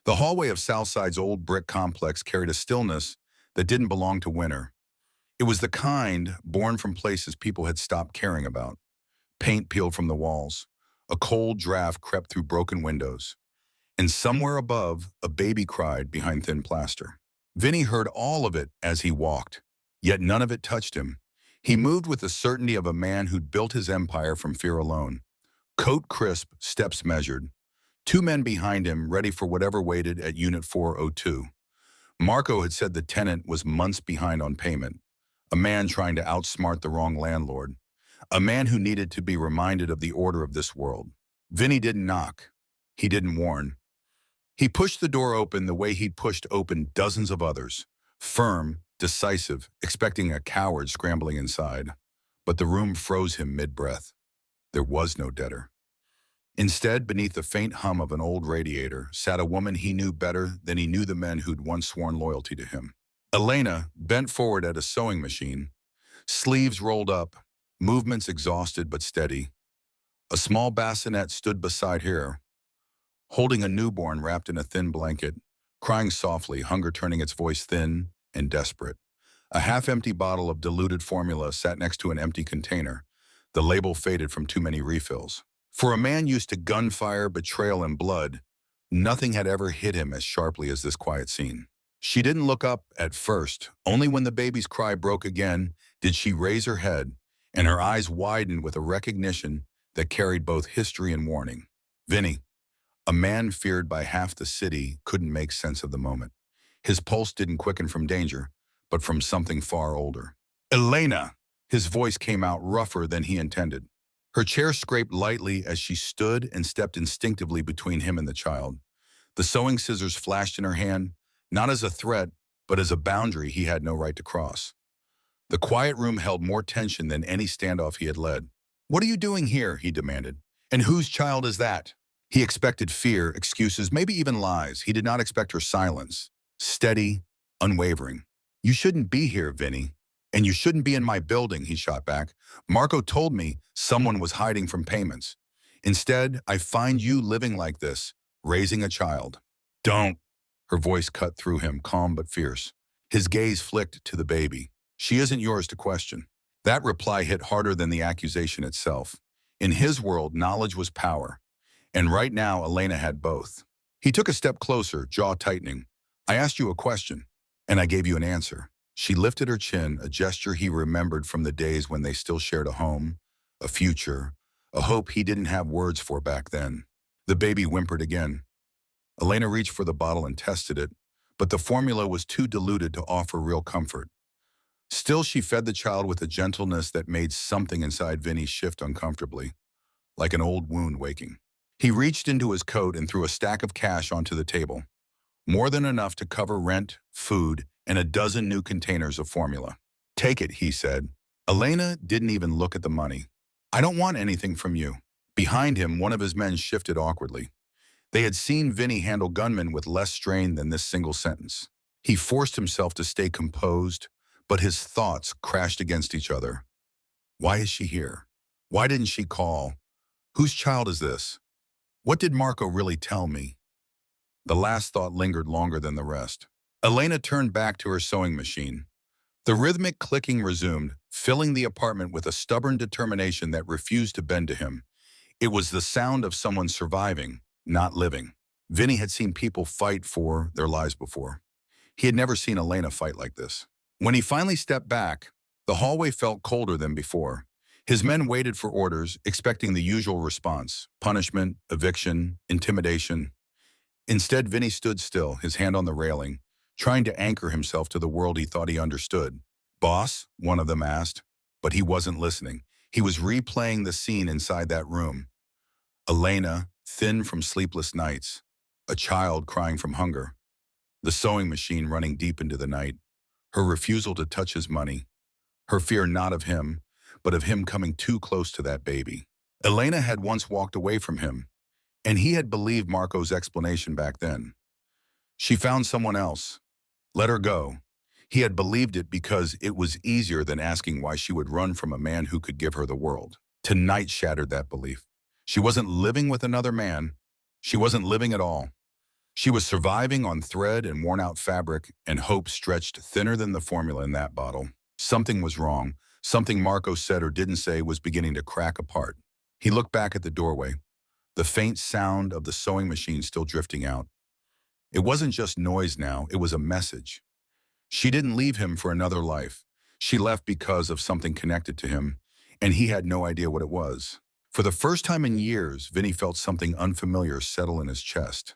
The hallway of Southside's old brick complex carried a stillness that didn't belong to winter. It was the kind born from places people had stopped caring about. Paint peeled from the walls. A cold draft crept through broken windows. And somewhere above, a baby cried behind thin plaster. Vinny heard all of it as he walked, yet none of it touched him. He moved with the certainty of a man who'd built his empire from fear alone. Coat crisp, steps measured. Two men behind him, ready for whatever waited at Unit 402. Marco had said the tenant was months behind on payment, a man trying to outsmart the wrong landlord, a man who needed to be reminded of the order of this world. Vinny didn't knock. He didn't warn. He pushed the door open the way he'd pushed open dozens of others, firm, decisive, expecting a coward scrambling inside. But the room froze him mid-breath. There was no debtor. Instead, beneath the faint hum of an old radiator, sat a woman he knew better than he knew the men who'd once sworn loyalty to him. Elena bent forward at a sewing machine, sleeves rolled up, movements exhausted but steady. A small bassinet stood beside her, holding a newborn wrapped in a thin blanket, crying softly, hunger turning its voice thin and desperate. A half-empty bottle of diluted formula sat next to an empty container, the label faded from too many refills. For a man used to gunfire, betrayal, and blood, nothing had ever hit him as sharply as this quiet scene. She didn't look up at first. Only when the baby's cry broke again did she raise her head, and her eyes widened with a recognition that carried both history and warning. Vinny, a man feared by half the city, couldn't make sense of the moment. His pulse didn't quicken from danger, but from something far older. Elena! His voice came out rougher than he intended. Her chair scraped lightly as she stood and stepped instinctively between him and the child. The sewing scissors flashed in her hand, not as a threat, but as a boundary he had no right to cross. The quiet room held more tension than any standoff he had led. "What are you doing here?" he demanded. "And whose child is that?" He expected fear, excuses, maybe even lies. He did not expect her silence. Steady, unwavering. "You shouldn't be here, Vinny. And you shouldn't be in my building," he shot back. "Marco told me someone was hiding from payments. Instead, I find you living like this, raising a child." "Don't." Her voice cut through him, calm but fierce. His gaze flicked to the baby. "She isn't yours to question." That reply hit harder than the accusation itself. In his world, knowledge was power. And right now, Elena had both. He took a step closer, jaw tightening. "I asked you a question, and I gave you an answer." She lifted her chin, a gesture he remembered from the days when they still shared a home, a future, a hope he didn't have words for back then. The baby whimpered again. Elena reached for the bottle and tested it, but the formula was too diluted to offer real comfort. Still, she fed the child with a gentleness that made something inside Vinny shift uncomfortably, like an old wound waking. He reached into his coat and threw a stack of cash onto the table. More than enough to cover rent, food, and a dozen new containers of formula. "Take it," he said. Elena didn't even look at the money. "I don't want anything from you." Behind him, one of his men shifted awkwardly. They had seen Vinny handle gunmen with less strain than this single sentence. He forced himself to stay composed, but his thoughts crashed against each other. Why is she here? Why didn't she call? Whose child is this? What did Marco really tell me? The last thought lingered longer than the rest. Elena turned back to her sewing machine. The rhythmic clicking resumed, filling the apartment with a stubborn determination that refused to bend to him. It was the sound of someone surviving, not living. Vinny had seen people fight for their lives before. He had never seen Elena fight like this. When he finally stepped back, the hallway felt colder than before. His men waited for orders, expecting the usual response: punishment, eviction, intimidation. Instead, Vinny stood still, his hand on the railing, trying to anchor himself to the world he thought he understood. "Boss?" one of them asked, but he wasn't listening. He was replaying the scene inside that room. Elena, thin from sleepless nights, a child crying from hunger, the sewing machine running deep into the night, her refusal to touch his money, her fear not of him, but of him coming too close to that baby. Elena had once walked away from him, and he had believed Marco's explanation back then. She found someone else. Let her go. He had believed it because it was easier than asking why she would run from a man who could give her the world. Tonight shattered that belief. She wasn't living with another man. She wasn't living at all. She was surviving on thread and worn-out fabric, and hope stretched thinner than the formula in that bottle. Something was wrong. Something Marco said or didn't say was beginning to crack apart. He looked back at the doorway, the faint sound of the sewing machine still drifting out. It wasn't just noise now, it was a message. She didn't leave him for another life. She left because of something connected to him, and he had no idea what it was. For the first time in years, Vinny felt something unfamiliar settle in his chest.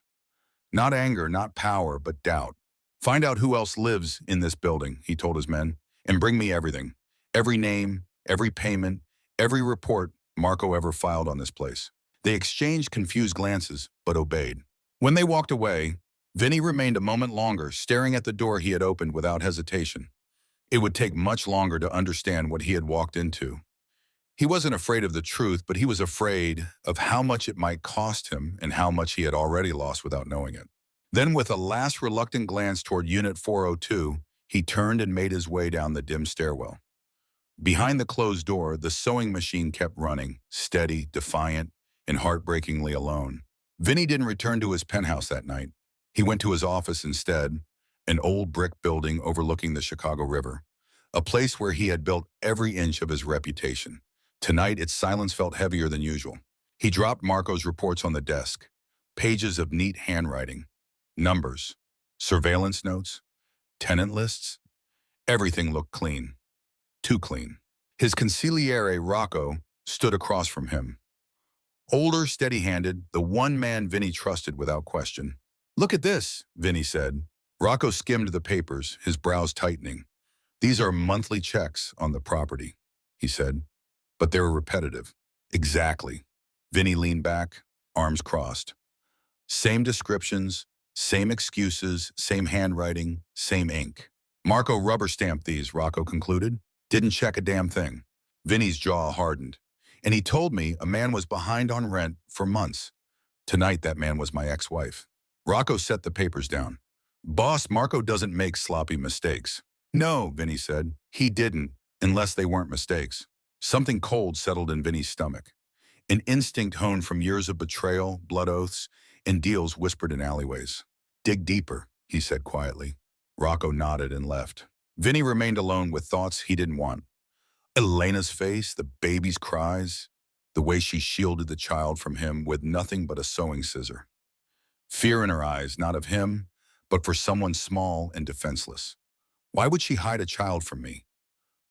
Not anger, not power, but doubt. Find out who else lives in this building, he told his men, and bring me everything. Every name, every payment, every report Marco ever filed on this place. They exchanged confused glances, but obeyed. When they walked away, Vinny remained a moment longer, staring at the door he had opened without hesitation. It would take much longer to understand what he had walked into. He wasn't afraid of the truth, but he was afraid of how much it might cost him and how much he had already lost without knowing it. Then, with a last reluctant glance toward Unit 402, he turned and made his way down the dim stairwell. Behind the closed door, the sewing machine kept running, steady, defiant, and heartbreakingly alone. Vinny didn't return to his penthouse that night. He went to his office instead, an old brick building overlooking the Chicago River, a place where he had built every inch of his reputation. Tonight, its silence felt heavier than usual. He dropped Marco's reports on the desk, pages of neat handwriting, numbers, surveillance notes, tenant lists. Everything looked clean, too clean. His consigliere, Rocco, stood across from him. Older, steady-handed, the one man Vinny trusted without question. "Look at this," Vinny said. Rocco skimmed the papers, his brows tightening. "These are monthly checks on the property," he said, "but they were repetitive." "Exactly." Vinny leaned back, arms crossed. Same descriptions, same excuses, same handwriting, same ink. "Marco rubber-stamped these," Rocco concluded. "Didn't check a damn thing." Vinny's jaw hardened. "And he told me a man was behind on rent for months. Tonight, that man was my ex-wife." Rocco set the papers down. "Boss, Marco doesn't make sloppy mistakes." "No," Vinny said. "He didn't, unless they weren't mistakes." Something cold settled in Vinny's stomach. An instinct honed from years of betrayal, blood oaths, and deals whispered in alleyways. "Dig deeper," he said quietly. Rocco nodded and left. Vinny remained alone with thoughts he didn't want. Elena's face, the baby's cries, the way she shielded the child from him with nothing but a sewing scissor. Fear in her eyes, not of him, but for someone small and defenseless. Why would she hide a child from me?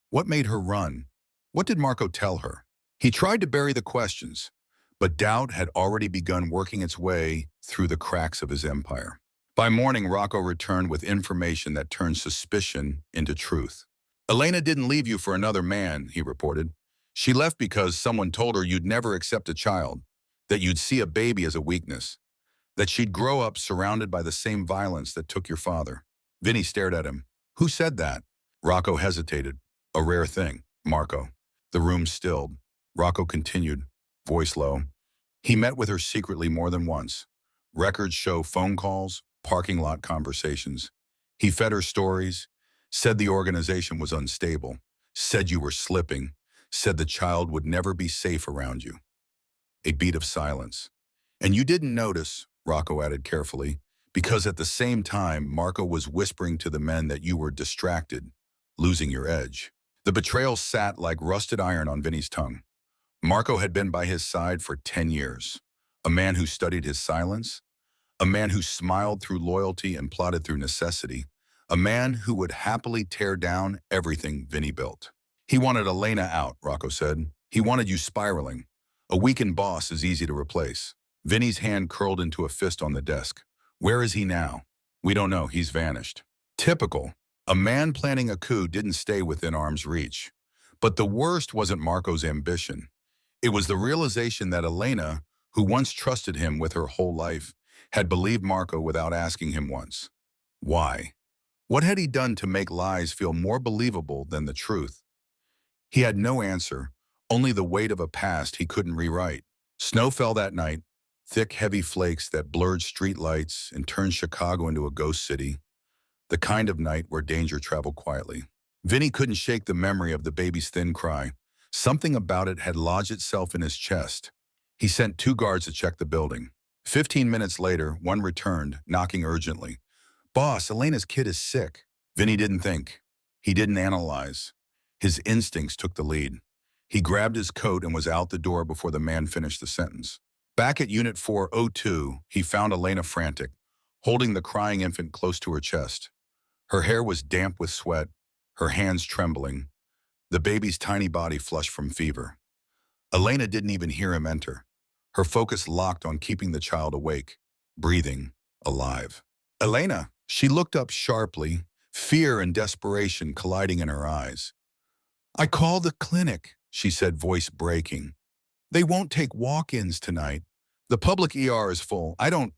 What made her run? What did Marco tell her? He tried to bury the questions, but doubt had already begun working its way through the cracks of his empire. By morning, Rocco returned with information that turned suspicion into truth. "Elena didn't leave you for another man," he reported. "She left because someone told her you'd never accept a child, that you'd see a baby as a weakness, that she'd grow up surrounded by the same violence that took your father." Vinny stared at him. "Who said that?" Rocco hesitated. "A rare thing, Marco." The room stilled. Rocco continued, voice low. "He met with her secretly more than once. Records show phone calls, parking lot conversations. He fed her stories, said the organization was unstable, said you were slipping, said the child would never be safe around you." A beat of silence. "And you didn't notice," Rocco added carefully, "because at the same time, Marco was whispering to the men that you were distracted, losing your edge." The betrayal sat like rusted iron on Vinny's tongue. Marco had been by his side for 10 years. A man who studied his silence, a man who smiled through loyalty and plotted through necessity, a man who would happily tear down everything Vinny built. "He wanted Elena out," Rocco said. "He wanted you spiraling. A weakened boss is easy to replace." Vinny's hand curled into a fist on the desk. "Where is he now?" "We don't know. He's vanished." Typical. A man planning a coup didn't stay within arm's reach. But the worst wasn't Marco's ambition. It was the realization that Elena, who once trusted him with her whole life, had believed Marco without asking him once. Why? What had he done to make lies feel more believable than the truth? He had no answer, only the weight of a past he couldn't rewrite. Snow fell that night, thick, heavy flakes that blurred streetlights and turned Chicago into a ghost city, the kind of night where danger traveled quietly. Vinny couldn't shake the memory of the baby's thin cry. Something about it had lodged itself in his chest. He sent 2 guards to check the building. 15 minutes later, one returned, knocking urgently. Boss, Elena's kid is sick. Vinny didn't think. He didn't analyze. His instincts took the lead. He grabbed his coat and was out the door before the man finished the sentence. Back at Unit 402, he found Elena frantic, holding the crying infant close to her chest. Her hair was damp with sweat, her hands trembling, the baby's tiny body flushed from fever. Elena didn't even hear him enter. Her focus locked on keeping the child awake, breathing, alive. Elena, she looked up sharply, fear and desperation colliding in her eyes. I called the clinic, she said, voice breaking. They won't take walk-ins tonight. The public ER is full. I don't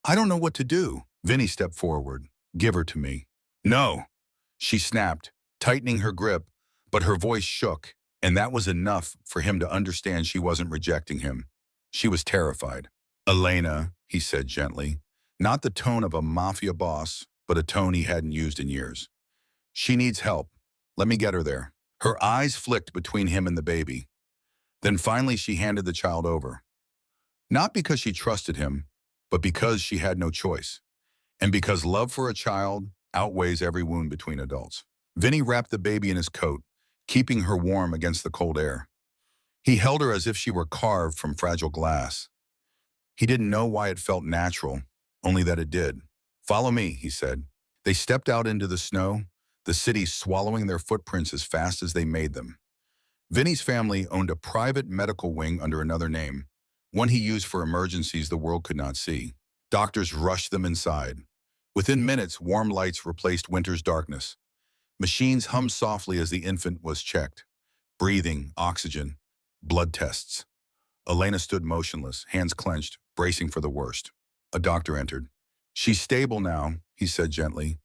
know what to do. Vinny stepped forward. Give her to me. No, she snapped, tightening her grip, but her voice shook, and that was enough for him to understand she wasn't rejecting him. She was terrified. Elena, he said gently, not the tone of a mafia boss, but a tone he hadn't used in years. She needs help. Let me get her there. Her eyes flicked between him and the baby. Then finally she handed the child over. Not because she trusted him, but because she had no choice. And because love for a child outweighs every wound between adults. Vinny wrapped the baby in his coat, keeping her warm against the cold air. He held her as if she were carved from fragile glass. He didn't know why it felt natural, only that it did. Follow me, he said. They stepped out into the snow, the city swallowing their footprints as fast as they made them. Vinny's family owned a private medical wing under another name, one he used for emergencies the world could not see. Doctors rushed them inside. Within minutes, warm lights replaced winter's darkness. Machines hummed softly as the infant was checked. Breathing, oxygen, blood tests. Elena stood motionless, hands clenched, bracing for the worst. A doctor entered. She's stable now, he said gently.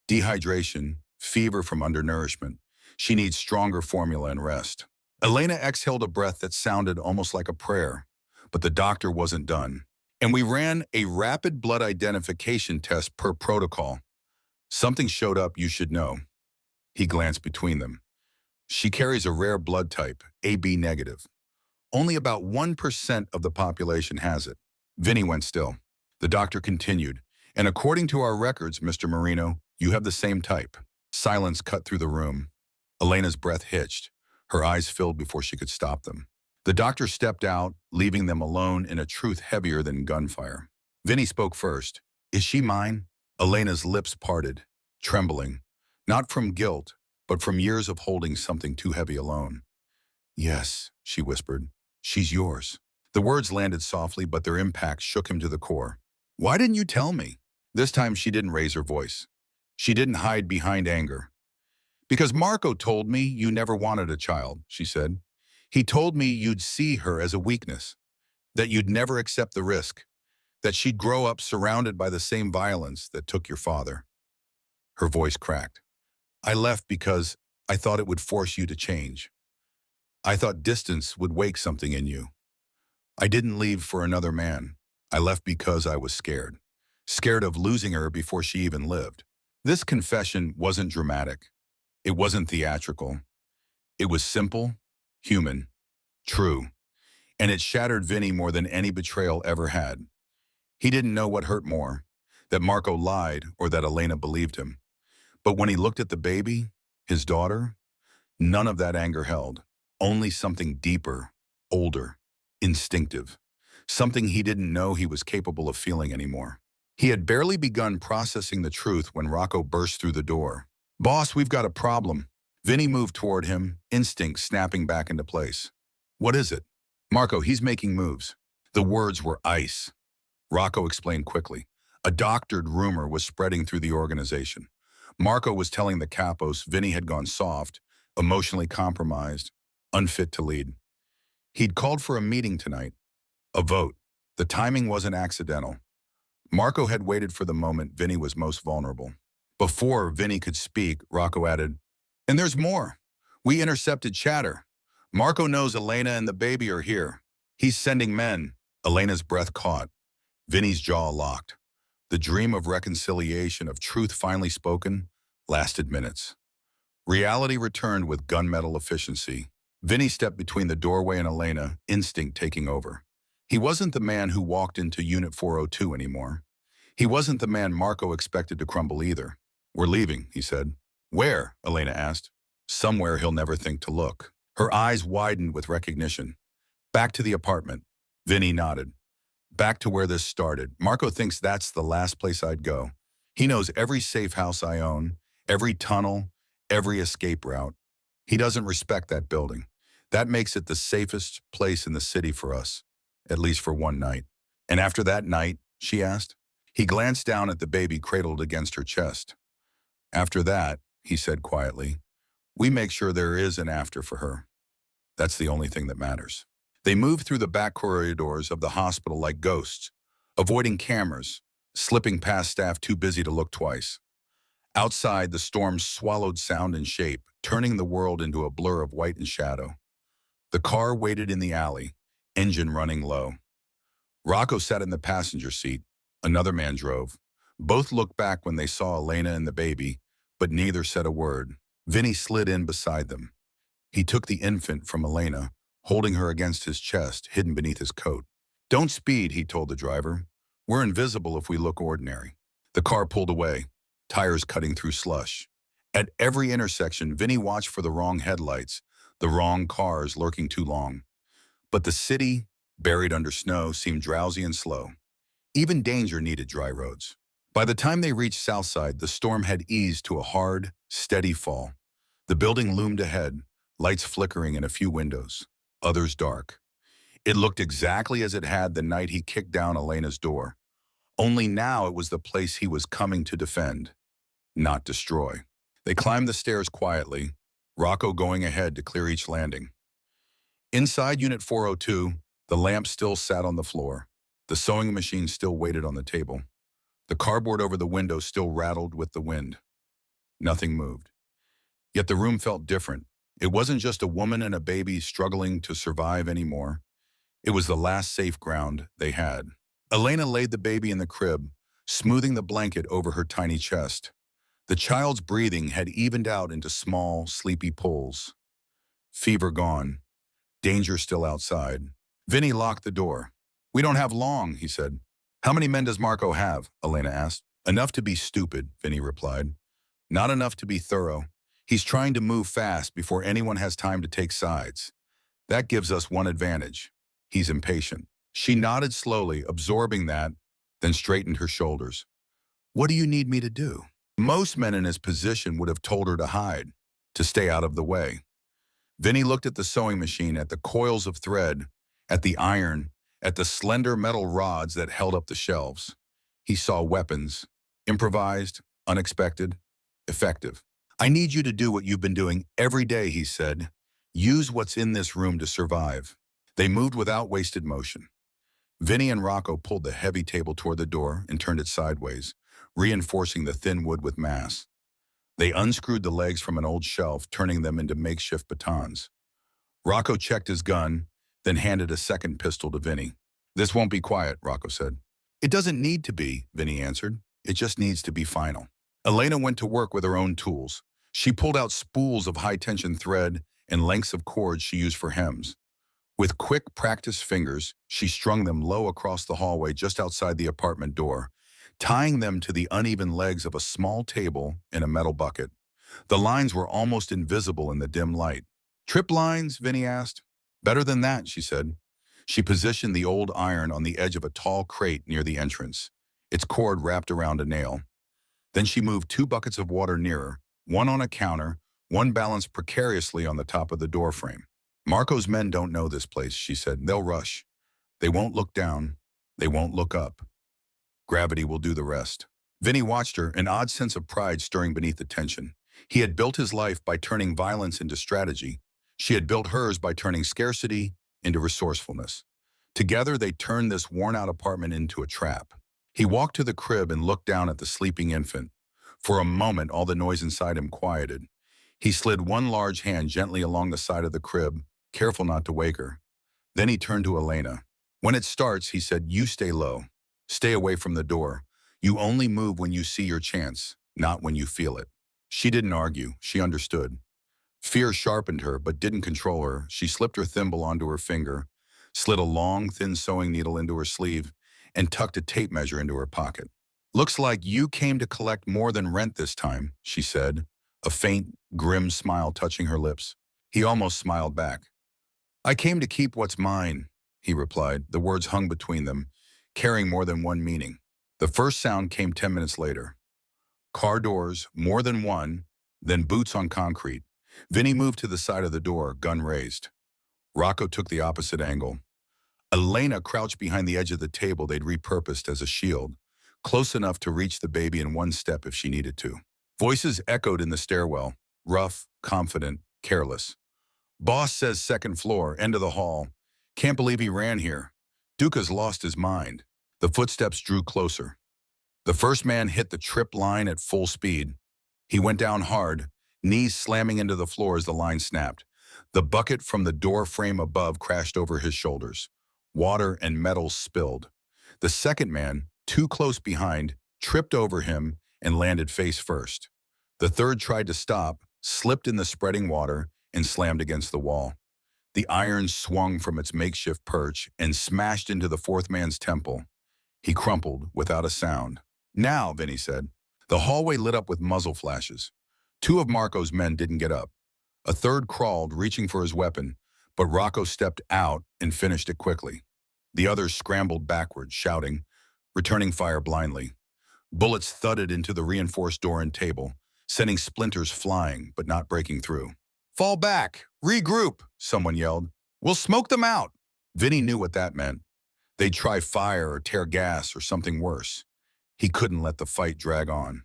Dehydration, fever from undernourishment. She needs stronger formula and rest. Elena exhaled a breath that sounded almost like a prayer, but the doctor wasn't done. And we ran a rapid blood identification test per protocol. Something showed up you should know. He glanced between them. She carries a rare blood type, AB negative. Only about 1% of the population has it. Vinny went still. The doctor continued. And according to our records, Mr. Marino, you have the same type. Silence cut through the room. Elena's breath hitched. Her eyes filled before she could stop them. The doctor stepped out, leaving them alone in a truth heavier than gunfire. Vinny spoke first. Is she mine? Elena's lips parted, trembling. Not from guilt, but from years of holding something too heavy alone. Yes, she whispered. She's yours. The words landed softly, but their impact shook him to the core. Why didn't you tell me? This time she didn't raise her voice. She didn't hide behind anger. Because Marco told me you never wanted a child, she said. He told me you'd see her as a weakness, that you'd never accept the risk, that she'd grow up surrounded by the same violence that took your father. Her voice cracked. I left because I thought it would force you to change. I thought distance would wake something in you. I didn't leave for another man. I left because I was scared. Scared of losing her before she even lived. This confession wasn't dramatic. It wasn't theatrical. It was simple, human, true. And it shattered Vinny more than any betrayal ever had. He didn't know what hurt more, that Marco lied or that Elena believed him. But when he looked at the baby, his daughter, none of that anger held. Only something deeper, older, instinctive. Something he didn't know he was capable of feeling anymore. He had barely begun processing the truth when Rocco burst through the door. Boss, we've got a problem. Vinny moved toward him, instinct snapping back into place. What is it? Marco, he's making moves. The words were ice. Rocco explained quickly. A doctored rumor was spreading through the organization. Marco was telling the capos Vinny had gone soft, emotionally compromised, unfit to lead. He'd called for a meeting tonight. A vote. The timing wasn't accidental. Marco had waited for the moment Vinny was most vulnerable. Before Vinny could speak, Rocco added, and there's more. We intercepted chatter. Marco knows Elena and the baby are here. He's sending men. Elena's breath caught. Vinny's jaw locked. The dream of reconciliation, of truth finally spoken, lasted minutes. Reality returned with gunmetal efficiency. Vinny stepped between the doorway and Elena, instinct taking over. He wasn't the man who walked into Unit 402 anymore. He wasn't the man Marco expected to crumble either. "We're leaving," he said. "Where?" Elena asked. "Somewhere he'll never think to look." Her eyes widened with recognition. "Back to the apartment." Vinny nodded. "Back to where this started. Marco thinks that's the last place I'd go. He knows every safe house I own, every tunnel, every escape route. He doesn't respect that building. That makes it the safest place in the city for us, at least for one night." "And after that night?" she asked. He glanced down at the baby cradled against her chest. "After that," he said quietly, "we make sure there is an after for her. That's the only thing that matters." They moved through the back corridors of the hospital like ghosts, avoiding cameras, slipping past staff too busy to look twice. Outside, the storm swallowed sound and shape, turning the world into a blur of white and shadow. The car waited in the alley, engine running low. Rocco sat in the passenger seat. Another man drove. Both looked back when they saw Elena and the baby, but neither said a word. Vinny slid in beside them. He took the infant from Elena, holding her against his chest, hidden beneath his coat. "Don't speed," he told the driver. "We're invisible if we look ordinary." The car pulled away, tires cutting through slush. At every intersection, Vinny watched for the wrong headlights, the wrong cars lurking too long. But the city, buried under snow, seemed drowsy and slow. Even danger needed dry roads. By the time they reached Southside, the storm had eased to a hard, steady fall. The building loomed ahead, lights flickering in a few windows, others dark. It looked exactly as it had the night he kicked down Elena's door. Only now it was the place he was coming to defend, not destroy. They climbed the stairs quietly, Rocco going ahead to clear each landing. Inside Unit 402, the lamp still sat on the floor. The sewing machine still waited on the table. The cardboard over the window still rattled with the wind. Nothing moved. Yet the room felt different. It wasn't just a woman and a baby struggling to survive anymore. It was the last safe ground they had. Elena laid the baby in the crib, smoothing the blanket over her tiny chest. The child's breathing had evened out into small, sleepy pulls. Fever gone. Danger still outside. Vinny locked the door. "We don't have long," he said. "How many men does Marco have?" Elena asked. "Enough to be stupid," Vinny replied. "Not enough to be thorough. He's trying to move fast before anyone has time to take sides. That gives us one advantage. He's impatient." She nodded slowly, absorbing that, then straightened her shoulders. "What do you need me to do?" Most men in his position would have told her to hide, to stay out of the way. Vinny looked at the sewing machine, at the coils of thread, at the iron, at the slender metal rods that held up the shelves. He saw weapons, improvised, unexpected, effective. "I need you to do what you've been doing every day," he said. "Use what's in this room to survive." They moved without wasted motion. Vinny and Rocco pulled the heavy table toward the door and turned it sideways, reinforcing the thin wood with mass. They unscrewed the legs from an old shelf, turning them into makeshift batons. Rocco checked his gun, then handed a second pistol to Vinny. "This won't be quiet," Rocco said. "It doesn't need to be," Vinny answered. "It just needs to be final." Elena went to work with her own tools. She pulled out spools of high-tension thread and lengths of cord she used for hems. With quick, practiced fingers, she strung them low across the hallway just outside the apartment door, tying them to the uneven legs of a small table in a metal bucket. The lines were almost invisible in the dim light. "Trip lines?" Vinny asked. "Better than that," she said. She positioned the old iron on the edge of a tall crate near the entrance, its cord wrapped around a nail. Then she moved 2 buckets of water nearer, one on a counter, one balanced precariously on the top of the doorframe. "Marco's men don't know this place," she said. "They'll rush. They won't look down. They won't look up. Gravity will do the rest." Vinny watched her, an odd sense of pride stirring beneath the tension. He had built his life by turning violence into strategy. She had built hers by turning scarcity into resourcefulness. Together, they turned this worn-out apartment into a trap. He walked to the crib and looked down at the sleeping infant. For a moment, all the noise inside him quieted. He slid one large hand gently along the side of the crib, careful not to wake her. Then he turned to Elena. "When it starts," he said, "you stay low. Stay away from the door. You only move when you see your chance, not when you feel it." She didn't argue. She understood. Fear sharpened her, but didn't control her. She slipped her thimble onto her finger, slid a long, thin sewing needle into her sleeve, and tucked a tape measure into her pocket. "Looks like you came to collect more than rent this time," she said, a faint, grim smile touching her lips. He almost smiled back. "I came to keep what's mine," he replied. The words hung between them, carrying more than one meaning. The first sound came 10 minutes later. Car doors, more than one, then boots on concrete. Vinny moved to the side of the door, gun raised. Rocco took the opposite angle. Elena crouched behind the edge of the table they'd repurposed as a shield, close enough to reach the baby in one step if she needed to. Voices echoed in the stairwell, rough, confident, careless. "Boss says second floor, end of the hall. Can't believe he ran here. Duca's lost his mind." The footsteps drew closer. The first man hit the trip line at full speed. He went down hard, knees slamming into the floor as the line snapped. The bucket from the door frame above crashed over his shoulders. Water and metal spilled. The second man, too close behind, tripped over him and landed face first. The third tried to stop, slipped in the spreading water, and slammed against the wall. The iron swung from its makeshift perch and smashed into the fourth man's temple. He crumpled without a sound. "Now," Vinny said. The hallway lit up with muzzle flashes. Two of Marco's men didn't get up. A third crawled, reaching for his weapon, but Rocco stepped out and finished it quickly. The others scrambled backwards, shouting, returning fire blindly. Bullets thudded into the reinforced door and table, sending splinters flying but not breaking through. "Fall back! Regroup!" someone yelled. "We'll smoke them out!" Vinny knew what that meant. They'd try fire or tear gas or something worse. He couldn't let the fight drag on.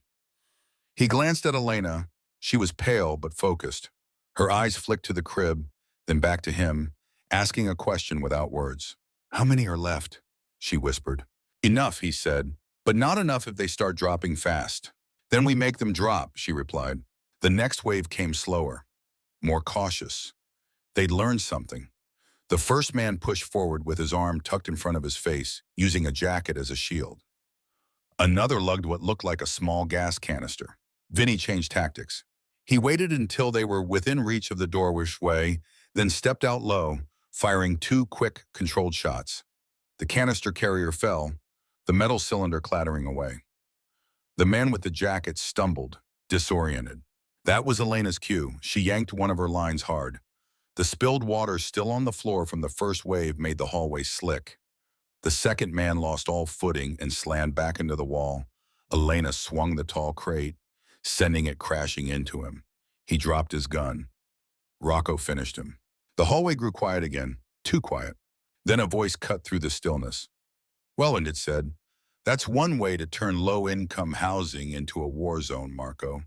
He glanced at Elena. She was pale but focused. Her eyes flicked to the crib, then back to him, asking a question without words. "How many are left?" she whispered. "Enough," he said, "but not enough if they start dropping fast." "Then we make them drop," she replied. The next wave came slower, more cautious. They'd learned something. The first man pushed forward with his arm tucked in front of his face, using a jacket as a shield. Another lugged what looked like a small gas canister. Vinny changed tactics. He waited until they were within reach of the doorway, then stepped out low, firing two quick, controlled shots. The canister carrier fell, the metal cylinder clattering away. The man with the jacket stumbled, disoriented. That was Elena's cue. She yanked one of her lines hard. The spilled water still on the floor from the first wave made the hallway slick. The second man lost all footing and slammed back into the wall. Elena swung the tall crate, sending it crashing into him. He dropped his gun. Rocco finished him. The hallway grew quiet again, too quiet. Then a voice cut through the stillness. "Well," and it said, "that's one way to turn low-income housing into a war zone, Marco."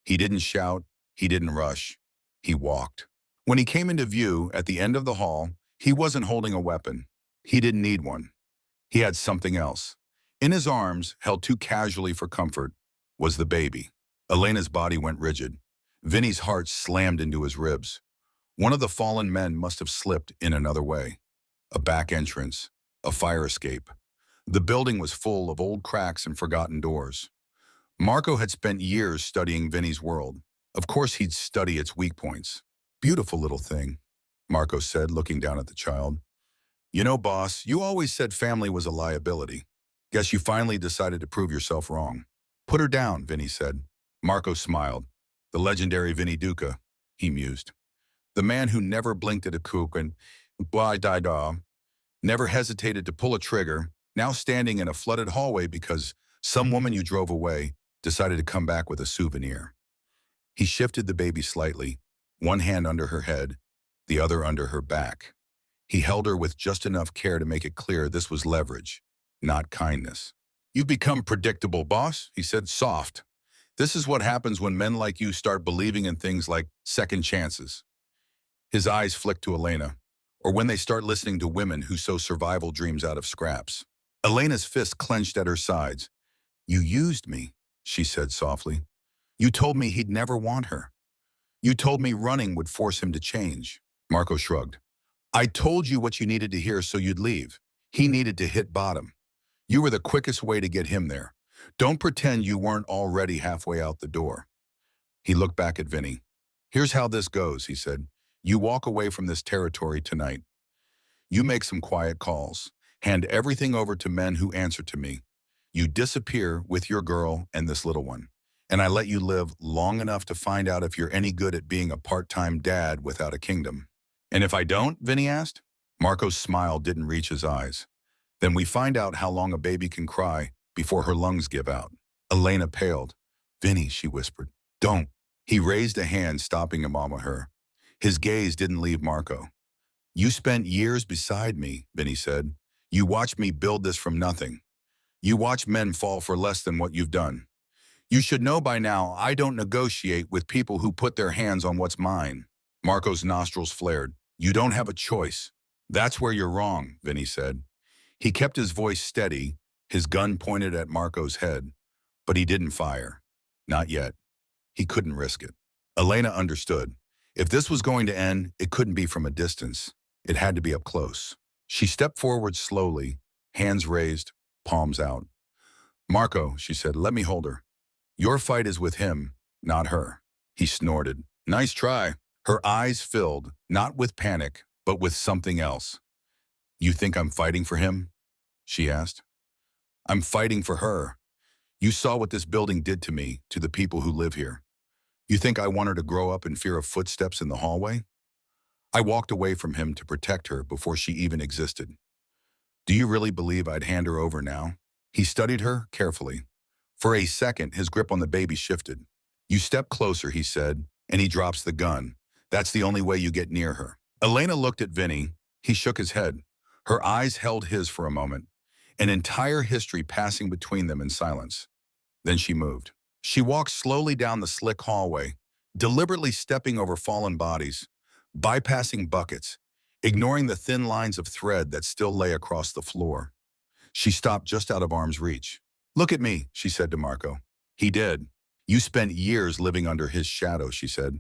He didn't shout, he didn't rush. He walked. When he came into view at the end of the hall, he wasn't holding a weapon. He didn't need one. He had something else. In his arms, held too casually for comfort, was the baby. Elena's body went rigid. Vinny's heart slammed into his ribs. One of the fallen men must have slipped in another way. A back entrance, a fire escape. The building was full of old cracks and forgotten doors. Marco had spent years studying Vinny's world. Of course he'd study its weak points. "Beautiful little thing," Marco said, looking down at the child. "You know, boss, you always said family was a liability. Guess you finally decided to prove yourself wrong." "Put her down," Vinny said. Marco smiled. "The legendary Vinny Duca," he mused. "The man who never blinked at a kook and never hesitated to pull a trigger, now standing in a flooded hallway because some woman you drove away decided to come back with a souvenir." He shifted the baby slightly, one hand under her head, the other under her back. He held her with just enough care to make it clear this was leverage, not kindness. "You've become predictable, boss," he said, soft. "This is what happens when men like you start believing in things like second chances." His eyes flicked to Elena, or when they start listening to women who sew survival dreams out of scraps. Elena's fist clenched at her sides. "You used me," she said softly. "You told me he'd never want her. You told me running would force him to change." Marco shrugged. "I told you what you needed to hear so you'd leave. He needed to hit bottom. You were the quickest way to get him there. Don't pretend you weren't already halfway out the door." He looked back at Vinny. "Here's how this goes," he said. "You walk away from this territory tonight. You make some quiet calls. Hand everything over to men who answer to me. You disappear with your girl and this little one. And I let you live long enough to find out if you're any good at being a part-time dad without a kingdom. And if I don't, Vinny asked. Marco's smile didn't reach his eyes. Then we find out how long a baby can cry before her lungs give out. Elena paled. Vinny, she whispered. Don't. He raised a hand, stopping him on her. His gaze didn't leave Marco. You spent years beside me, Vinny said. You watched me build this from nothing. You watch men fall for less than what you've done. You should know by now I don't negotiate with people who put their hands on what's mine. Marco's nostrils flared. You don't have a choice. That's where you're wrong, Vinny said. He kept his voice steady, his gun pointed at Marco's head, but he didn't fire. Not yet. He couldn't risk it. Elena understood. If this was going to end, it couldn't be from a distance. It had to be up close. She stepped forward slowly, hands raised, palms out. Marco, she said, let me hold her. Your fight is with him, not her. He snorted. Nice try. Her eyes filled, not with panic, but with something else. You think I'm fighting for him? She asked. I'm fighting for her. You saw what this building did to me, to the people who live here. You think I want her to grow up in fear of footsteps in the hallway? I walked away from him to protect her before she even existed. Do you really believe I'd hand her over now? He studied her carefully. For a second, his grip on the baby shifted. You step closer, he said, and he drops the gun. That's the only way you get near her. Elena looked at Vinny. He shook his head. Her eyes held his for a moment, an entire history passing between them in silence. Then she moved. She walked slowly down the slick hallway, deliberately stepping over fallen bodies, bypassing buckets, ignoring the thin lines of thread that still lay across the floor. She stopped just out of arm's reach. Look at me, she said to Marco. He did. You spent years living under his shadow, she said.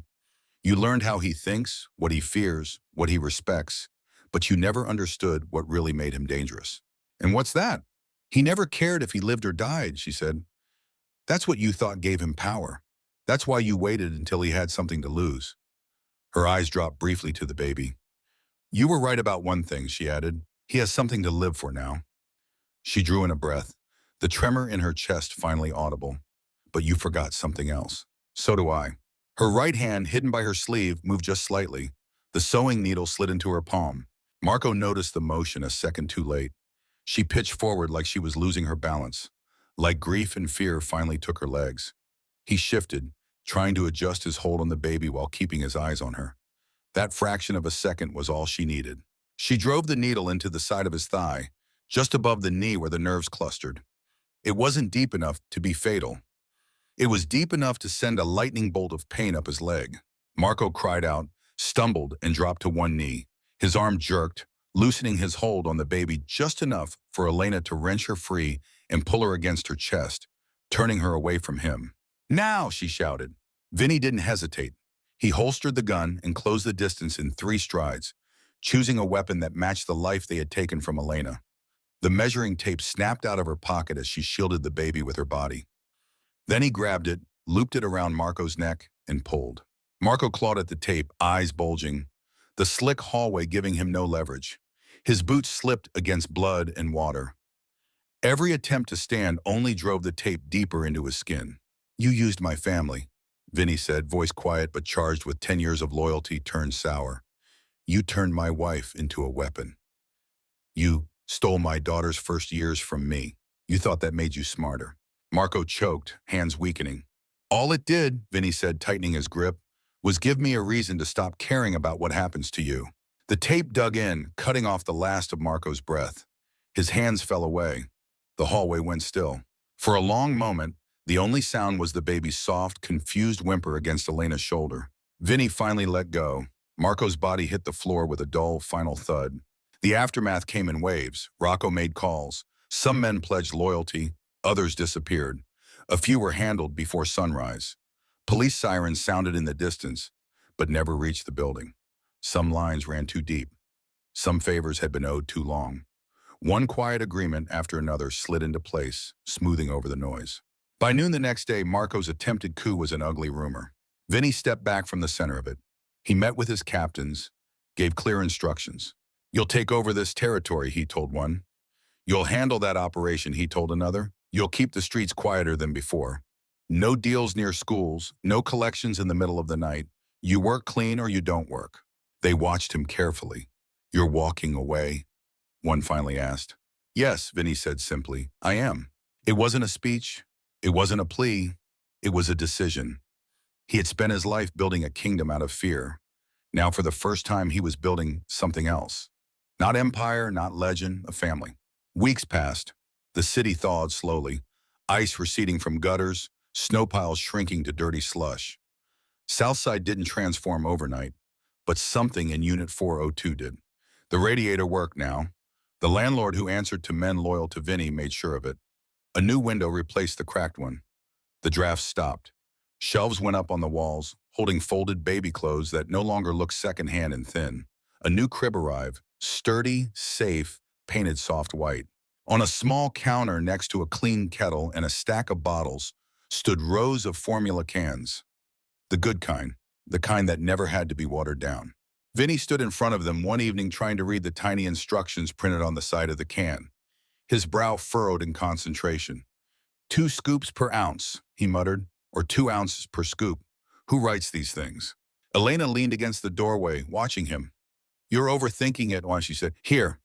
You learned how he thinks, what he fears, what he respects, but you never understood what really made him dangerous. And what's that? He never cared if he lived or died, she said. That's what you thought gave him power. That's why you waited until he had something to lose. Her eyes dropped briefly to the baby. You were right about one thing, she added. He has something to live for now. She drew in a breath, the tremor in her chest finally audible. But you forgot something else. So do I. Her right hand, hidden by her sleeve, moved just slightly. The sewing needle slid into her palm. Marco noticed the motion a second too late. She pitched forward like she was losing her balance, like grief and fear finally took her legs. He shifted, trying to adjust his hold on the baby while keeping his eyes on her. That fraction of a second was all she needed. She drove the needle into the side of his thigh, just above the knee where the nerves clustered. It wasn't deep enough to be fatal. It was deep enough to send a lightning bolt of pain up his leg. Marco cried out, stumbled, and dropped to one knee. His arm jerked, loosening his hold on the baby just enough for Elena to wrench her free and pull her against her chest, turning her away from him. Now, she shouted. Vinny didn't hesitate. He holstered the gun and closed the distance in 3 strides, choosing a weapon that matched the life they had taken from Elena. The measuring tape snapped out of her pocket as she shielded the baby with her body. Then he grabbed it, looped it around Marco's neck, and pulled. Marco clawed at the tape, eyes bulging, the slick hallway giving him no leverage. His boots slipped against blood and water. Every attempt to stand only drove the tape deeper into his skin. You used my family, Vinny said, voice quiet but charged with 10 years of loyalty turned sour. You turned my wife into a weapon. You stole my daughter's first years from me. You thought that made you smarter. Marco choked, hands weakening. All it did, Vinny said, tightening his grip, was give me a reason to stop caring about what happens to you. The tape dug in, cutting off the last of Marco's breath. His hands fell away. The hallway went still. For a long moment, the only sound was the baby's soft, confused whimper against Elena's shoulder. Vinny finally let go. Marco's body hit the floor with a dull, final thud. The aftermath came in waves. Rocco made calls. Some men pledged loyalty. Others disappeared. A few were handled before sunrise. Police sirens sounded in the distance, but never reached the building. Some lines ran too deep. Some favors had been owed too long. One quiet agreement after another slid into place, smoothing over the noise. By noon the next day, Marco's attempted coup was an ugly rumor. Vinny stepped back from the center of it. He met with his captains, gave clear instructions. You'll take over this territory, he told one. You'll handle that operation, he told another. You'll keep the streets quieter than before. No deals near schools, no collections in the middle of the night. You work clean or you don't work. They watched him carefully. You're walking away? One finally asked. Yes, Vinny said simply. I am. It wasn't a speech. It wasn't a plea. It was a decision. He had spent his life building a kingdom out of fear. Now for the first time he was building something else. Not empire, not legend, a family. Weeks passed. The city thawed slowly. Ice receding from gutters, snow piles shrinking to dirty slush. Southside didn't transform overnight, but something in Unit 402 did. The radiator worked now. The landlord who answered to men loyal to Vinny made sure of it. A new window replaced the cracked one. The draft stopped. Shelves went up on the walls, holding folded baby clothes that no longer looked secondhand and thin. A new crib arrived, sturdy, safe, painted soft white. On a small counter next to a clean kettle and a stack of bottles stood rows of formula cans. The good kind, the kind that never had to be watered down. Vinny stood in front of them one evening trying to read the tiny instructions printed on the side of the can. His brow furrowed in concentration. 2 scoops per ounce, he muttered, or 2 ounces per scoop. Who writes these things? Elena leaned against the doorway, watching him. You're overthinking it, she said. Here.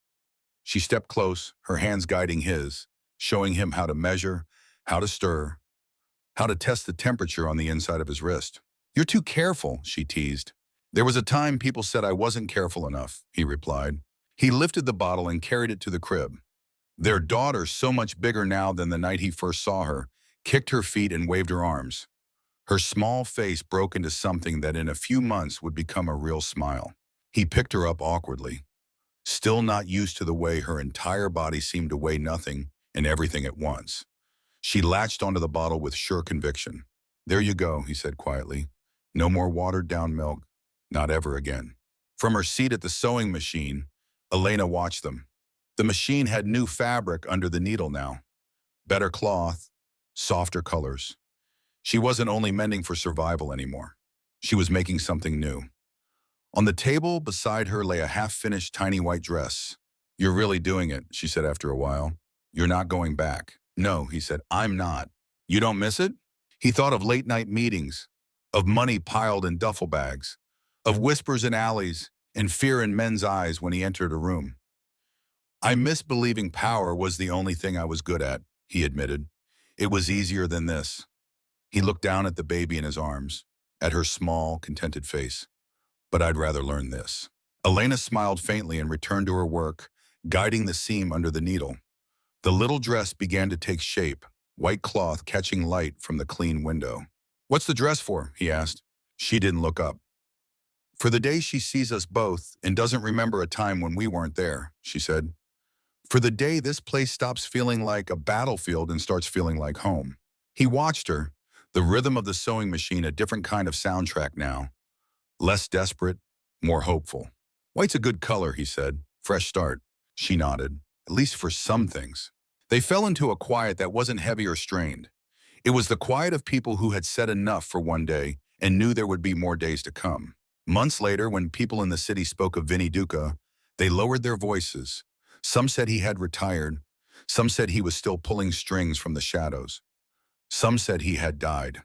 She stepped close, her hands guiding his, showing him how to measure, how to stir, how to test the temperature on the inside of his wrist. You're too careful, she teased. There was a time people said I wasn't careful enough, he replied. He lifted the bottle and carried it to the crib. Their daughter, so much bigger now than the night he first saw her, kicked her feet and waved her arms. Her small face broke into something that in a few months would become a real smile. He picked her up awkwardly, still not used to the way her entire body seemed to weigh nothing and everything at once. She latched onto the bottle with sure conviction. There you go, he said quietly. No more watered-down milk. Not ever again. From her seat at the sewing machine, Elena watched them. The machine had new fabric under the needle now. Better cloth, softer colors. She wasn't only mending for survival anymore. She was making something new. On the table beside her lay a half-finished tiny white dress. You're really doing it, she said after a while. You're not going back. No, he said, I'm not. You don't miss it? He thought of late-night meetings, of money piled in duffel bags, of whispers in alleys and fear in men's eyes when he entered a room. I miss believing power was the only thing I was good at, he admitted. It was easier than this. He looked down at the baby in his arms, at her small, contented face. But I'd rather learn this. Elena smiled faintly and returned to her work, guiding the seam under the needle. The little dress began to take shape, white cloth catching light from the clean window. What's the dress for? He asked. She didn't look up. For the day she sees us both and doesn't remember a time when we weren't there, she said. For the day this place stops feeling like a battlefield and starts feeling like home. He watched her, the rhythm of the sewing machine a different kind of soundtrack now. Less desperate, more hopeful. White's a good color, he said. Fresh start. She nodded, at least for some things. They fell into a quiet that wasn't heavy or strained. It was the quiet of people who had said enough for one day and knew there would be more days to come. Months later, when people in the city spoke of Vinny Duca, they lowered their voices. Some said he had retired. Some said he was still pulling strings from the shadows. Some said he had died.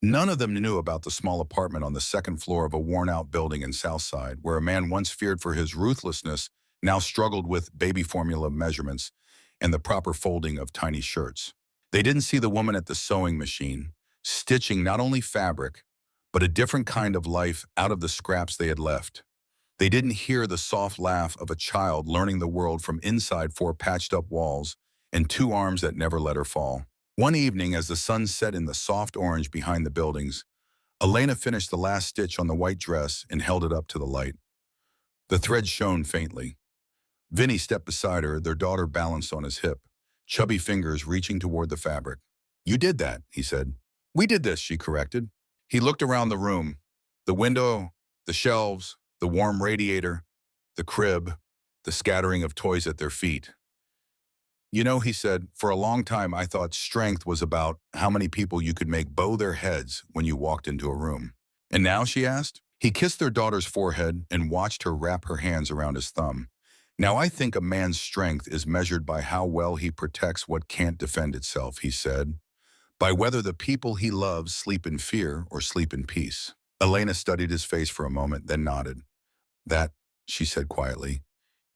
None of them knew about the small apartment on the second floor of a worn-out building in Southside, where a man once feared for his ruthlessness now struggled with baby formula measurements and the proper folding of tiny shirts. They didn't see the woman at the sewing machine, stitching not only fabric, but a different kind of life out of the scraps they had left. They didn't hear the soft laugh of a child learning the world from inside 4 patched-up walls and 2 arms that never let her fall. One evening, as the sun set in the soft orange behind the buildings, Elena finished the last stitch on the white dress and held it up to the light. The thread shone faintly. Vinny stepped beside her, their daughter balanced on his hip, chubby fingers reaching toward the fabric. You did that, he said. We did this, she corrected. He looked around the room. The window, the shelves, the warm radiator, the crib, the scattering of toys at their feet. You know, he said, for a long time I thought strength was about how many people you could make bow their heads when you walked into a room. And now, she asked? He kissed their daughter's forehead and watched her wrap her hands around his thumb. Now, I think a man's strength is measured by how well he protects what can't defend itself, he said, by whether the people he loves sleep in fear or sleep in peace. Elena studied his face for a moment, then nodded. That, she said quietly,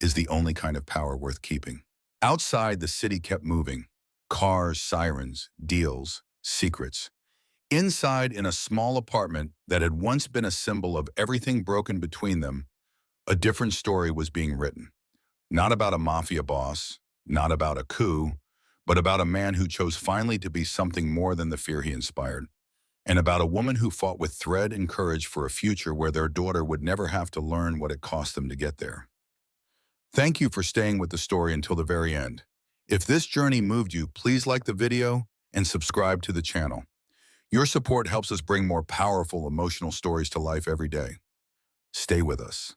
is the only kind of power worth keeping. Outside, the city kept moving. Cars, sirens, deals, secrets. Inside, in a small apartment that had once been a symbol of everything broken between them, a different story was being written. Not about a mafia boss, not about a coup, but about a man who chose finally to be something more than the fear he inspired. And about a woman who fought with thread and courage for a future where their daughter would never have to learn what it cost them to get there. Thank you for staying with the story until the very end. If this journey moved you, please like the video and subscribe to the channel. Your support helps us bring more powerful emotional stories to life every day. Stay with us.